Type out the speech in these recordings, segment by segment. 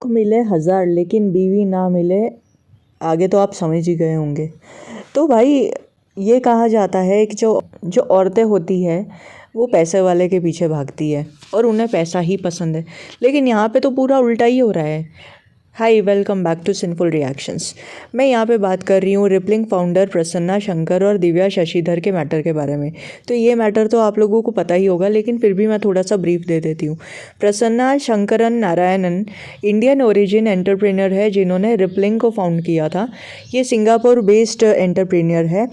को मिले हज़ार लेकिन बीवी ना मिले, आगे तो आप समझ ही गए होंगे। तो भाई ये कहा जाता है कि जो जो औरतें होती है वो पैसे वाले के पीछे भागती है और उन्हें पैसा ही पसंद है, लेकिन यहाँ पे तो पूरा उल्टा ही हो रहा है। Hi, welcome back to Sinful Reactions. मैं यहाँ पे बात कर रही हूँ रिपलिंग फाउंडर प्रसन्ना शंकर और दिव्या शशिधर के मैटर के बारे में। तो ये मैटर तो आप लोगों को पता ही होगा, लेकिन फिर भी मैं थोड़ा सा ब्रीफ दे देती हूँ। Prasanna Sankaran Narayanan Indian origin entrepreneur है जिन्होंने रिपलिंग को फाउंड किया था। ये सिंगापुर बेस्ड एंटरप्रेन्योर है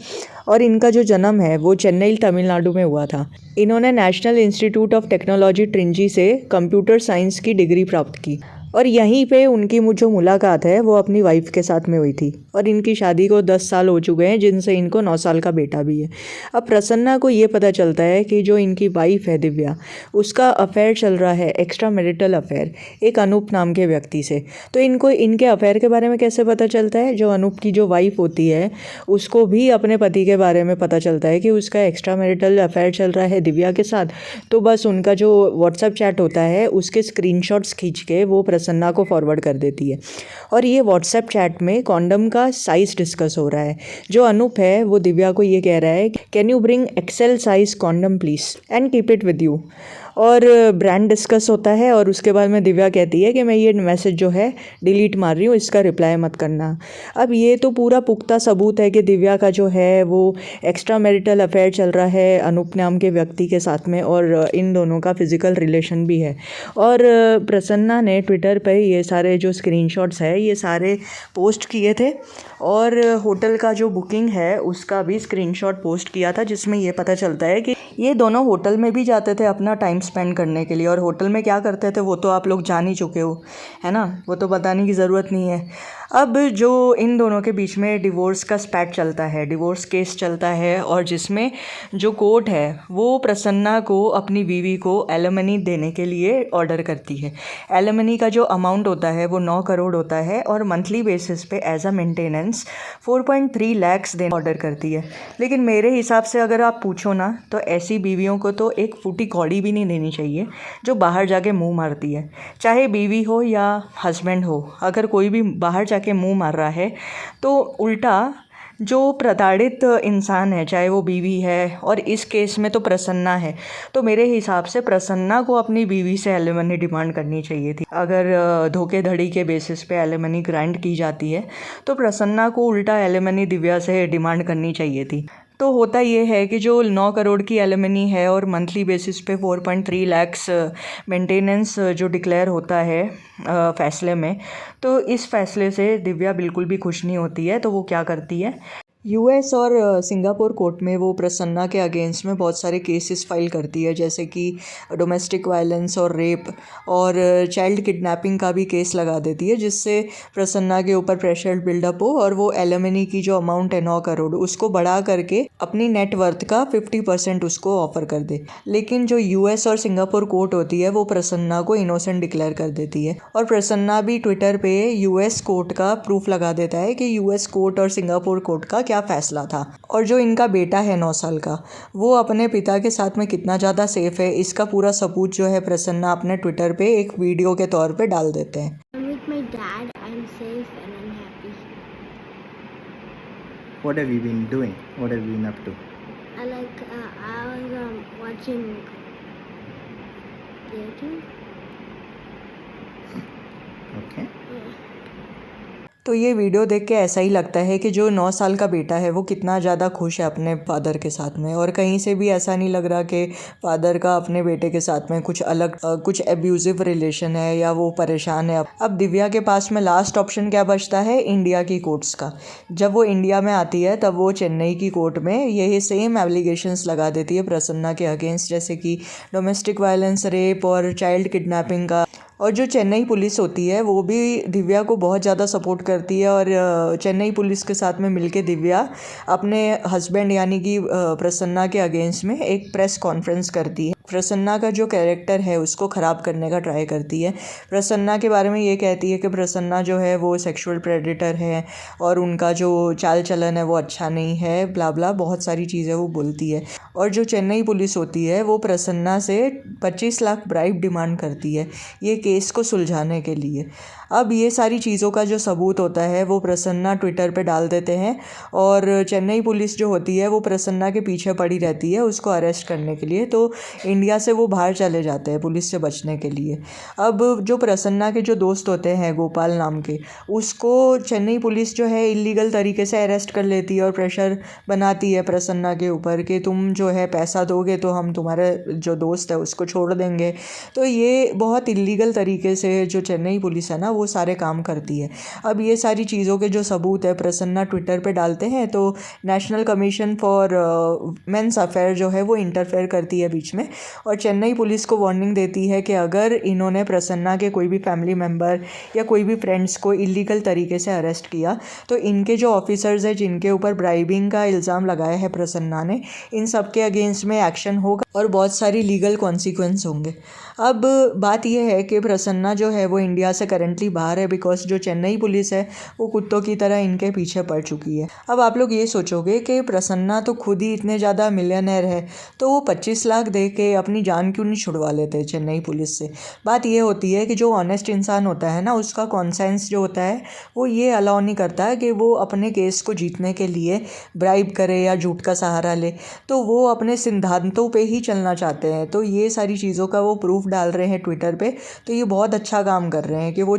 और इनका जो जन्म है वो चेन्नई तमिलनाडु में हुआ था। इन्होंने नेशनल इंस्टीट्यूट ऑफ टेक्नोलॉजी ट्रिंची से कंप्यूटर साइंस की डिग्री प्राप्त की और यहीं पे उनकी जो मुलाकात है वो अपनी वाइफ के साथ में हुई थी और इनकी शादी को 10 साल हो चुके हैं, जिनसे इनको 9 साल का बेटा भी है। अब प्रसन्ना को ये पता चलता है कि जो इनकी वाइफ है दिव्या, उसका अफेयर चल रहा है, एक्स्ट्रा मैरिटल अफेयर, एक अनूप नाम के व्यक्ति से। तो इनको इनके अफेयर के बारे में कैसे पता चलता है? जो अनूप की जो वाइफ होती है उसको भी अपने पति के बारे में पता चलता है कि उसका एक्स्ट्रा मैरिटल अफेयर चल रहा है दिव्या के साथ। तो बस उनका जो व्हाट्सएप चैट होता है उसके स्क्रीनशॉट्स खींच के वो प्रसन्ना को फॉरवर्ड कर देती है और ये व्हाट्सएप चैट में कॉन्डम का साइज़ डिस्कस हो रहा है। जो अनूप है वो दिव्या को ये कह रहा है, can you bring XL size condom please and keep it with you, और ब्रांड डिस्कस होता है। और उसके बाद में दिव्या कहती है कि मैं ये मैसेज जो है डिलीट मार रही हूँ, इसका रिप्लाई मत करना। अब ये तो पूरा पुख्ता सबूत है कि दिव्या का जो है वो एक्स्ट्रा मैरिटल अफेयर चल रहा है अनूप नाम के व्यक्ति के साथ में और इन दोनों का फिज़िकल रिलेशन भी है। और प्रसन्ना ने ट्विटर पे ये सारे जो स्क्रीनशॉट्स है ये सारे पोस्ट किए थे और होटल का जो बुकिंग है उसका भी स्क्रीनशॉट पोस्ट किया था, जिसमें ये पता चलता है कि ये दोनों होटल में भी जाते थे अपना टाइम स्पेंड करने के लिए। और होटल में क्या करते थे वो तो आप लोग जान ही चुके हो, है ना, वो तो बताने की ज़रूरत नहीं है। अब जो इन दोनों के बीच में डिवोर्स का स्पैट चलता है, डिवोर्स केस चलता है, और जिसमें जो कोर्ट है वो प्रसन्ना को अपनी बीवी को एलिमनी देने के लिए ऑर्डर करती है। एलिमनी का जो अमाउंट होता है वो 9 करोड़ होता है और मंथली बेसिस पे एज अ मेंटेनेंस 4.3 लाख्स देने ऑर्डर करती है। लेकिन मेरे हिसाब से अगर आप पूछो ना तो ऐसी बीवियों को तो एक फूटी कौड़ी भी नहीं देनी चाहिए जो बाहर जाके मुंह मारती है। चाहे बीवी हो या हस्बैंड हो, अगर कोई भी बाहर जाके मुंह मार रहा है तो उल्टा जो प्रताड़ित इंसान है, चाहे वो बीवी है और इस केस में तो प्रसन्ना है, तो मेरे हिसाब से प्रसन्ना को अपनी बीवी से एलिमनी डिमांड करनी चाहिए थी। अगर धोखेधड़ी के बेसिस पे एलिमनी ग्रांट की जाती है तो प्रसन्ना को उल्टा एलिमनी दिव्या से डिमांड करनी चाहिए थी। तो होता ये है कि जो 9 करोड़ की एलिमनी है और मंथली बेसिस पे 4.3 लाख्स मेंटेनेंस जो डिक्लेयर होता है फ़ैसले में, तो इस फ़ैसले से दिव्या बिल्कुल भी खुश नहीं होती है। तो वो क्या करती है, यूएस और सिंगापुर कोर्ट में वो प्रसन्ना के अगेंस्ट में बहुत सारे केसेस फाइल करती है, जैसे कि डोमेस्टिक वायलेंस और रेप और चाइल्ड किडनैपिंग का भी केस लगा देती है, जिससे प्रसन्ना के ऊपर प्रेशर बिल्डअप हो और वो एलिमनी की जो अमाउंट है 9 करोड़ उसको बढ़ा करके अपनी नेट वर्थ का 50% उसको ऑफर कर दे। लेकिन जो यूएस और सिंगापुर कोर्ट होती है वो प्रसन्ना को इनोसेंट डिक्लेयर कर देती है और प्रसन्ना भी ट्विटर पे यूएस कोर्ट का प्रूफ लगा देता है कि यूएस कोर्ट और सिंगापुर कोर्ट का क्या फ़ैसला था। और जो इनका बेटा है 9 साल का, वो अपने पिता के साथ में कितना ज़्यादा सेफ है इसका पूरा सबूत जो है प्रसन्ना अपने ट्विटर पे एक वीडियो के तौर पे डाल देते हैं। With my dad, I'm safe and I'm happy. What have you been doing? What have you been up to? I was watching YouTube. Okay. Yeah. तो ये वीडियो देख के ऐसा ही लगता है कि जो 9 साल का बेटा है वो कितना ज़्यादा खुश है अपने फादर के साथ में, और कहीं से भी ऐसा नहीं लग रहा कि फादर का अपने बेटे के साथ में कुछ अलग कुछ एब्यूजिव रिलेशन है या वो परेशान है। अब दिव्या के पास में लास्ट ऑप्शन क्या बचता है, इंडिया की कोर्ट्स का। जब वो इंडिया में आती है तब वो चेन्नई की कोर्ट में यही सेम एलिगेशंस लगा देती है प्रसन्ना के अगेंस्ट, जैसे कि डोमेस्टिक वायलेंस, रेप और चाइल्ड किडनैपिंग का। और जो चेन्नई पुलिस होती है वो भी दिव्या को बहुत ज़्यादा सपोर्ट करती है और चेन्नई पुलिस के साथ में मिलके दिव्या अपने हस्बैंड यानी कि प्रसन्ना के अगेंस्ट में एक प्रेस कॉन्फ्रेंस करती है प्रसन्ना का जो कैरेक्टर है उसको ख़राब करने का ट्राई करती है। प्रसन्ना के बारे में ये कहती है कि प्रसन्ना जो है वो सेक्सुअल प्रेडेटर है और उनका जो चाल चलन है वो अच्छा नहीं है, ब्ला ब्ला बहुत सारी चीज़ें वो बोलती है। और जो चेन्नई पुलिस होती है वो प्रसन्ना से 25 लाख ब्राइब डिमांड करती है ये केस को सुलझाने के लिए। अब ये सारी चीज़ों का जो सबूत होता है वो प्रसन्ना ट्विटर पे डाल देते हैं और चेन्नई पुलिस जो होती है वो प्रसन्ना के पीछे पड़ी रहती है उसको अरेस्ट करने के लिए। तो इंडिया से वो बाहर चले जाते हैं पुलिस से बचने के लिए। अब जो प्रसन्ना के जो दोस्त होते हैं गोपाल नाम के, उसको चेन्नई पुलिस जो है इलीगल तरीके से अरेस्ट कर लेती है और प्रेशर बनाती है प्रसन्ना के ऊपर कि तुम जो है पैसा दोगे तो हम तुम्हारे जो दोस्त है उसको छोड़ देंगे। तो ये बहुत इलीगल तरीके से जो चेन्नई पुलिस है ना वो सारे काम करती है। अब ये सारी चीज़ों के जो सबूत है प्रसन्ना ट्विटर पे डालते हैं तो national commission for men's affair जो है वो इंटरफेयर करती है बीच में और चेन्नई पुलिस को वार्निंग देती है कि अगर इन्होंने प्रसन्ना के कोई भी फैमिली मेम्बर या कोई भी फ्रेंड्स को इलीगल तरीके से अरेस्ट किया तो इनके जो ऑफिसर्स हैं जिनके ऊपर ब्राइबिंग का इल्ज़ाम लगाया है प्रसन्ना ने, इन सब के अगेंस्ट में एक्शन होगा और बहुत सारी लीगल कॉन्सिक्वेंस होंगे। अब बात यह है कि प्रसन्ना जो है वो इंडिया से करेंटली बाहर है बिकॉज जो चेन्नई पुलिस है वो कुत्तों की तरह इनके पीछे पड़ चुकी है। अब आप लोग ये सोचोगे कि प्रसन्ना तो खुद ही इतने ज़्यादा मिलियनेयर है तो वो 25 लाख दे के अपनी जान क्यों नहीं छुड़वा लेते चेन्नई पुलिस से। बात ये होती है कि जो ऑनेस्ट इंसान होता है ना उसका कॉन्सेंस जो होता है वो ये अलाउ नहीं करता है कि वो अपने केस को जीतने के लिए ब्राइब करे या झूठ का सहारा ले, तो वो अपने सिद्धांतों पे ही चलना चाहते हैं। तो ये सारी चीज़ों का वो प्रूफ डाल रहे हैं ट्विटर पे, तो ये बहुत अच्छा काम कर रहे हैं कि वो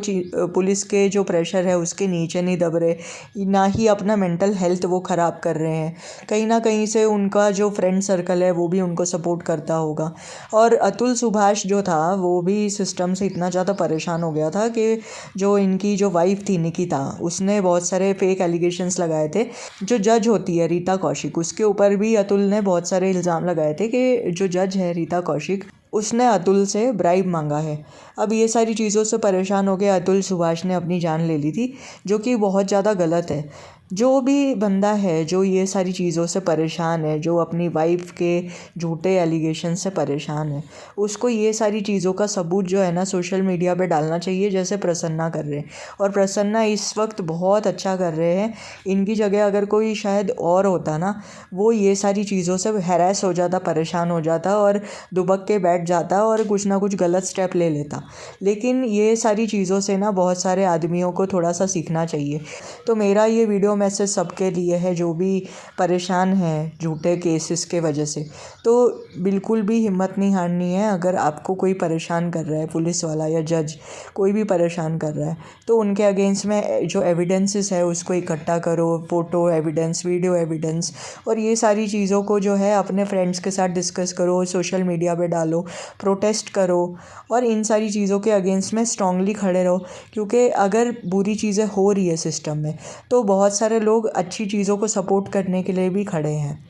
पुलिस के जो प्रेशर है उसके नीचे नहीं दब रहे, ना ही अपना मेंटल हेल्थ वो ख़राब कर रहे हैं। कहीं ना कहीं से उनका जो फ्रेंड सर्कल है वो भी उनको सपोर्ट करता होगा। और अतुल सुभाष जो था वो भी सिस्टम से इतना ज़्यादा परेशान हो गया था कि जो इनकी जो वाइफ थी निकिता उसने बहुत सारे फेक एलिगेशंस लगाए थे। जो जज होती है रीता कौशिक उसके ऊपर भी अतुल ने बहुत सारे इल्ज़ाम लगाए थे कि जो जज है रीता कौशिक उसने अतुल से ब्राइब मांगा है। अब ये सारी चीज़ों से परेशान हो के अतुल सुभाष ने अपनी जान ले ली थी जो कि बहुत ज़्यादा गलत है। जो भी बंदा है जो ये सारी चीज़ों से परेशान है, जो अपनी वाइफ के झूठे एलिगेशन से परेशान है, उसको ये सारी चीज़ों का सबूत जो है ना सोशल मीडिया पे डालना चाहिए जैसे प्रसन्ना कर रहे हैं। और प्रसन्ना इस वक्त बहुत अच्छा कर रहे हैं। इनकी जगह अगर कोई शायद और होता ना वो ये सारी चीज़ों से हैरेस हो जाता, परेशान हो जाता और दुबक के बैठ जाता और कुछ ना कुछ गलत स्टेप ले लेता। लेकिन ये सारी चीज़ों से ना बहुत सारे आदमियों को थोड़ा सा सीखना चाहिए। तो मेरा ये वीडियो मैसेज सबके लिए है जो भी परेशान हैं झूठे केसेस के वजह से। तो बिल्कुल भी हिम्मत नहीं हारनी है। अगर आपको कोई परेशान कर रहा है, पुलिस वाला या जज कोई भी परेशान कर रहा है, तो उनके अगेंस्ट में जो एविडेंसेस है उसको इकट्ठा करो, फ़ोटो एविडेंस, वीडियो एविडेंस, और ये सारी चीज़ों को जो है अपने फ्रेंड्स के साथ डिस्कस करो, सोशल मीडिया पे डालो, प्रोटेस्ट करो और इन सारी चीज़ों के अगेंस्ट में स्ट्रांगली खड़े रहो। क्योंकि अगर बुरी चीज़ें हो रही है सिस्टम में तो बहुत सारे लोग अच्छी चीज़ों को सपोर्ट करने के लिए भी खड़े हैं।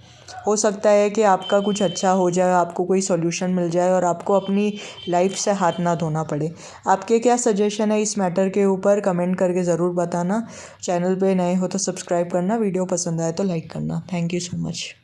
हो सकता है कि आपका कुछ अच्छा हो जाए, आपको कोई सॉल्यूशन मिल जाए और आपको अपनी लाइफ से हाथ ना धोना पड़े। आपके क्या सजेशन है इस मैटर के ऊपर कमेंट करके ज़रूर बताना। चैनल पे नए हो तो सब्सक्राइब करना, वीडियो पसंद आए तो लाइक करना। Thank you so much.